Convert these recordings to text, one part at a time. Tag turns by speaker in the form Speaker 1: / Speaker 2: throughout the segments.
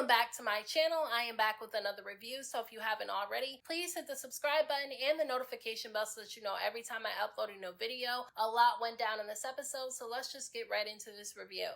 Speaker 1: Welcome back to my channel. I am back with another review, so if you haven't already, please hit the subscribe button and the notification bell so that you know every time I upload a new video. A lot went down in this episode, so let's just get right into this review.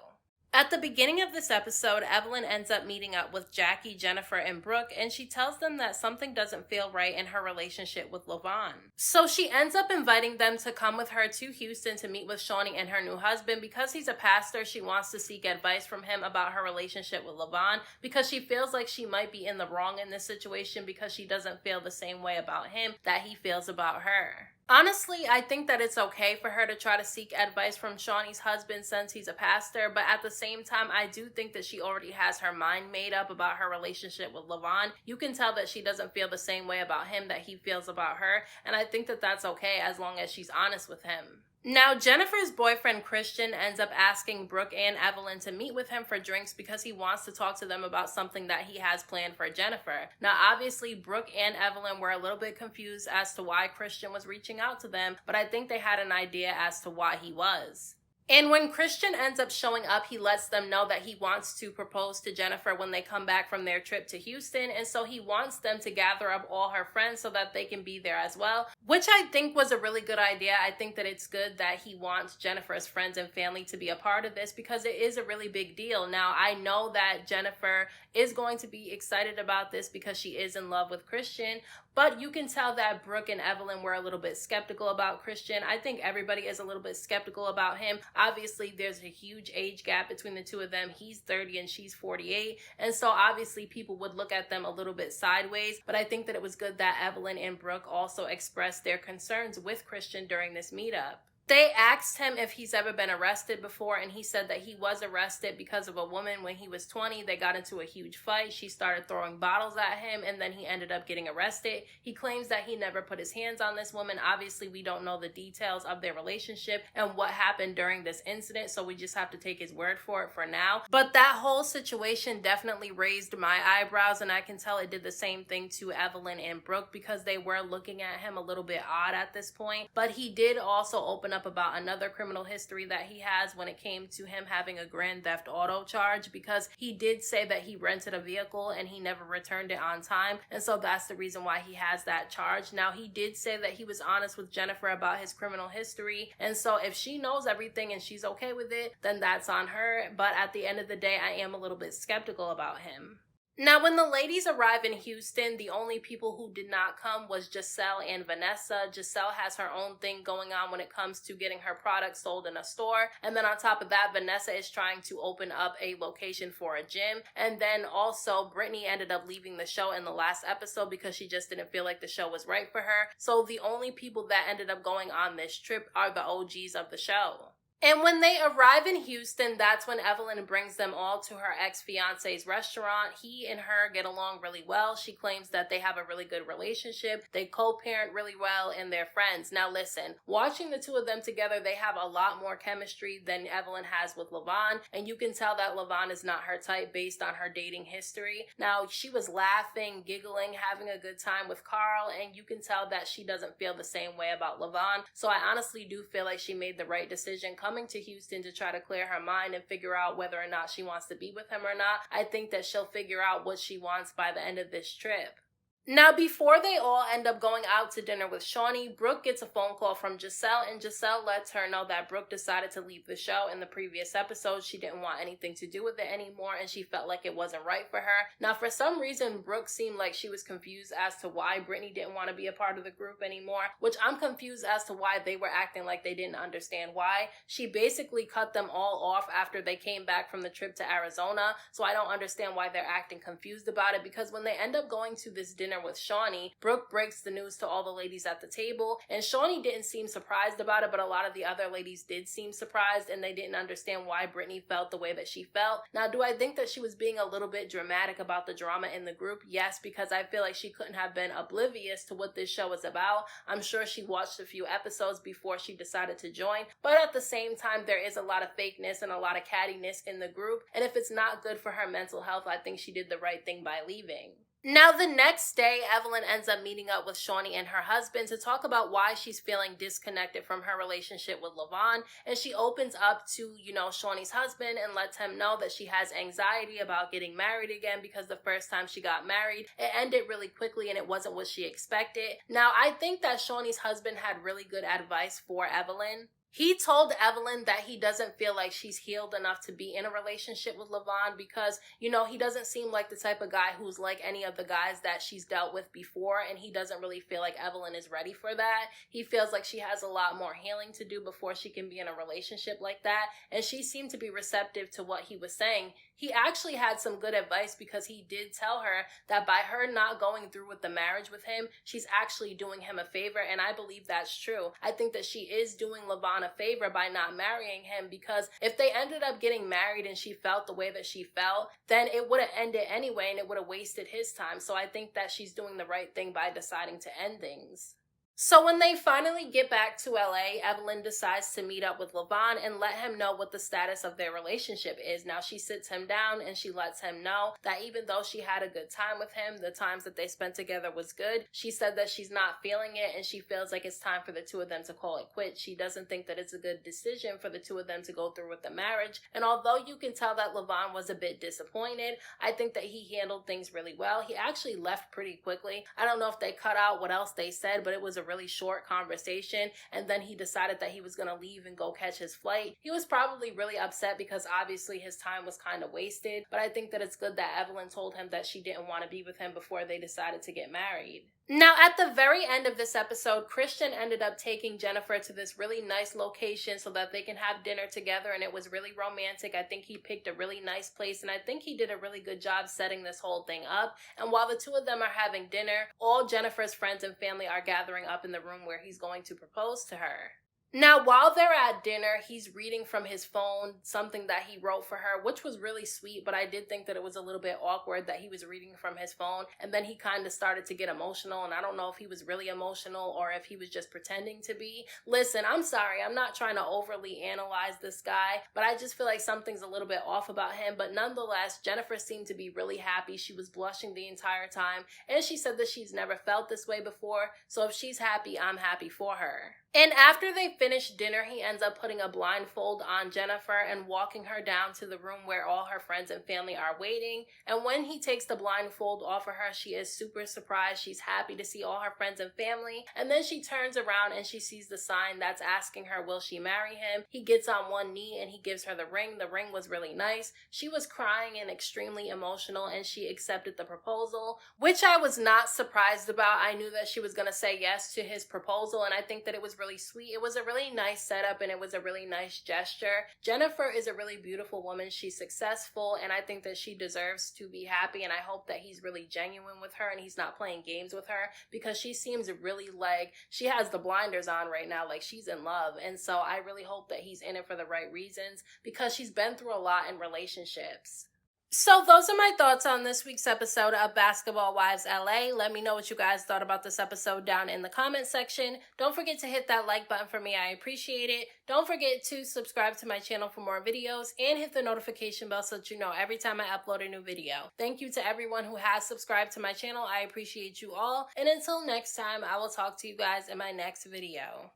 Speaker 1: At the beginning of this episode, Evelyn ends up meeting up with Jackie, Jennifer, and Brooke, and she tells them that something doesn't feel right in her relationship with Lavon. So she ends up inviting them to come with her to Houston to meet with Shaunie and her new husband. Because he's a pastor, she wants to seek advice from him about her relationship with Lavon, because she feels like she might be in the wrong in this situation because she doesn't feel the same way about him that he feels about her. Honestly, I think that it's okay for her to try to seek advice from Shaunie's husband since he's a pastor, but at the same time, I do think that she already has her mind made up about her relationship with Lavon. You can tell that she doesn't feel the same way about him that he feels about her, and I think that that's okay as long as she's honest with him. Now, Jennifer's boyfriend, Christian, ends up asking Brooke and Evelyn to meet with him for drinks because he wants to talk to them about something that he has planned for Jennifer. Now, obviously, Brooke and Evelyn were a little bit confused as to why Christian was reaching out to them, but I think they had an idea as to why he was. And when Christian ends up showing up, he lets them know that he wants to propose to Jennifer when they come back from their trip to Houston. And so he wants them to gather up all her friends so that they can be there as well, which I think was a really good idea. I think that it's good that he wants Jennifer's friends and family to be a part of this because it is a really big deal. Now, I know that Jennifer is going to be excited about this because she is in love with Christian, but you can tell that Brooke and Evelyn were a little bit skeptical about Christian. I think everybody is a little bit skeptical about him. Obviously, there's a huge age gap between the two of them. He's 30 and she's 48. And so obviously people would look at them a little bit sideways. But I think that it was good that Evelyn and Brooke also expressed their concerns with Christian during this meetup. They asked him if he's ever been arrested before, and he said that he was arrested because of a woman when he was 20. They got into a huge fight. She started throwing bottles at him, and then he ended up getting arrested. He claims that he never put his hands on this woman. Obviously, we don't know the details of their relationship and what happened during this incident, so we just have to take his word for it for now. But that whole situation definitely raised my eyebrows, and I can tell it did the same thing to Evelyn and Brooke because they were looking at him a little bit odd at this point. But he did also open up about another criminal history that he has when it came to him having a grand theft auto charge, because he did say that he rented a vehicle and he never returned it on time, and so that's the reason why he has that charge. Now, he did say that he was honest with Jennifer about his criminal history, and so if she knows everything and she's okay with it, then that's on her. But at the end of the day, I am a little bit skeptical about him. Now, when the ladies arrive in Houston, the only people who did not come was Jac'eil and Vanessa. Jac'eil has her own thing going on when it comes to getting her products sold in a store. And then on top of that, Vanessa is trying to open up a location for a gym. And then also, Brittney ended up leaving the show in the last episode because she just didn't feel like the show was right for her. So the only people that ended up going on this trip are the OGs of the show. And when they arrive in Houston, that's when Evelyn brings them all to her ex-fiance's restaurant. He and her get along really well. She claims that they have a really good relationship. They co-parent really well and they're friends. Now listen, watching the two of them together, they have a lot more chemistry than Evelyn has with Lavon. And you can tell that Lavon is not her type based on her dating history. Now, she was laughing, giggling, having a good time with Carl, and you can tell that she doesn't feel the same way about Lavon. So I honestly do feel like she made the right decision coming to Houston to try to clear her mind and figure out whether or not she wants to be with him or not. I think that she'll figure out what she wants by the end of this trip. Now, before they all end up going out to dinner with Shaunie, Brooke gets a phone call from Jac'eil, and Jac'eil lets her know that Brooke decided to leave the show in the previous episode. She didn't want anything to do with it anymore, and she felt like it wasn't right for her. Now, for some reason, Brooke seemed like she was confused as to why Brittney didn't want to be a part of the group anymore, which I'm confused as to why they were acting like they didn't understand why. She basically cut them all off after they came back from the trip to Arizona, so I don't understand why they're acting confused about it, because when they end up going to this dinner with Shaunie, Brooke breaks the news to all the ladies at the table, and Shaunie didn't seem surprised about it, but a lot of the other ladies did seem surprised, and they didn't understand why Brittney felt the way that she felt. Now, do I think that she was being a little bit dramatic about the drama in the group? Yes, because I feel like she couldn't have been oblivious to what this show is about. I'm sure she watched a few episodes before she decided to join, but at the same time, there is a lot of fakeness and a lot of cattiness in the group, and if it's not good for her mental health, I think she did the right thing by leaving. Now, the next day, Evelyn ends up meeting up with Shaunie and her husband to talk about why she's feeling disconnected from her relationship with Lavon. And she opens up to, Shaunie's husband and lets him know that she has anxiety about getting married again because the first time she got married, it ended really quickly and it wasn't what she expected. Now, I think that Shaunie's husband had really good advice for Evelyn. He told Evelyn that he doesn't feel like she's healed enough to be in a relationship with Lavon because, he doesn't seem like the type of guy who's like any of the guys that she's dealt with before, and he doesn't really feel like Evelyn is ready for that. He feels like she has a lot more healing to do before she can be in a relationship like that, and she seemed to be receptive to what he was saying. He actually had some good advice because he did tell her that by her not going through with the marriage with him, she's actually doing him a favor, and I believe that's true. I think that she is doing Lavon a favor by not marrying him, because if they ended up getting married and she felt the way that she felt, then it would have ended anyway and it would have wasted his time. So I think that she's doing the right thing by deciding to end things. So when they finally get back to LA, Evelyn decides to meet up with Lavon and let him know what the status of their relationship is. Now, she sits him down and she lets him know that even though she had a good time with him, the times that they spent together was good. She said that she's not feeling it and she feels like it's time for the two of them to call it quits. She doesn't think that it's a good decision for the two of them to go through with the marriage. And although you can tell that Lavon was a bit disappointed, I think that he handled things really well. He actually left pretty quickly. I don't know if they cut out what else they said, but it was a really short conversation, and then he decided that he was going to leave and go catch his flight. He was probably really upset because obviously his time was kind of wasted, but I think that it's good that Evelyn told him that she didn't want to be with him before they decided to get married. Now, at the very end of this episode, Christian ended up taking Jennifer to this really nice location so that they can have dinner together, and it was really romantic. I think he picked a really nice place, and I think he did a really good job setting this whole thing up. And while the two of them are having dinner, all Jennifer's friends and family are gathering up in the room where he's going to propose to her. Now, while they're at dinner, he's reading from his phone something that he wrote for her, which was really sweet, but I did think that it was a little bit awkward that he was reading from his phone, and then he kind of started to get emotional, and I don't know if he was really emotional or if he was just pretending to be. Listen, I'm sorry, I'm not trying to overly analyze this guy, but I just feel like something's a little bit off about him, but nonetheless, Jennifer seemed to be really happy. She was blushing the entire time, and she said that she's never felt this way before, so if she's happy, I'm happy for her. And after they finish dinner, he ends up putting a blindfold on Jennifer and walking her down to the room where all her friends and family are waiting. And when he takes the blindfold off of her, she is super surprised. She's happy to see all her friends and family. And then she turns around and she sees the sign that's asking her, will she marry him? He gets on one knee and he gives her the ring. The ring was really nice. She was crying and extremely emotional, and she accepted the proposal, which I was not surprised about. I knew that she was going to say yes to his proposal, and I think that it was really sweet. It was a really nice setup and it was a really nice gesture. Jennifer is a really beautiful woman. She's successful, and I think that she deserves to be happy, and I hope that he's really genuine with her and he's not playing games with her, because she seems really like she has the blinders on right now, like she's in love. And so I really hope that he's in it for the right reasons, because she's been through a lot in relationships. So those are my thoughts on this week's episode of Basketball Wives LA. Let me know what you guys thought about this episode down in the comment section. Don't forget to hit that like button for me. I appreciate it. Don't forget to subscribe to my channel for more videos and hit the notification bell so that you know every time I upload a new video. Thank you to everyone who has subscribed to my channel. I appreciate you all. And until next time, I will talk to you guys in my next video.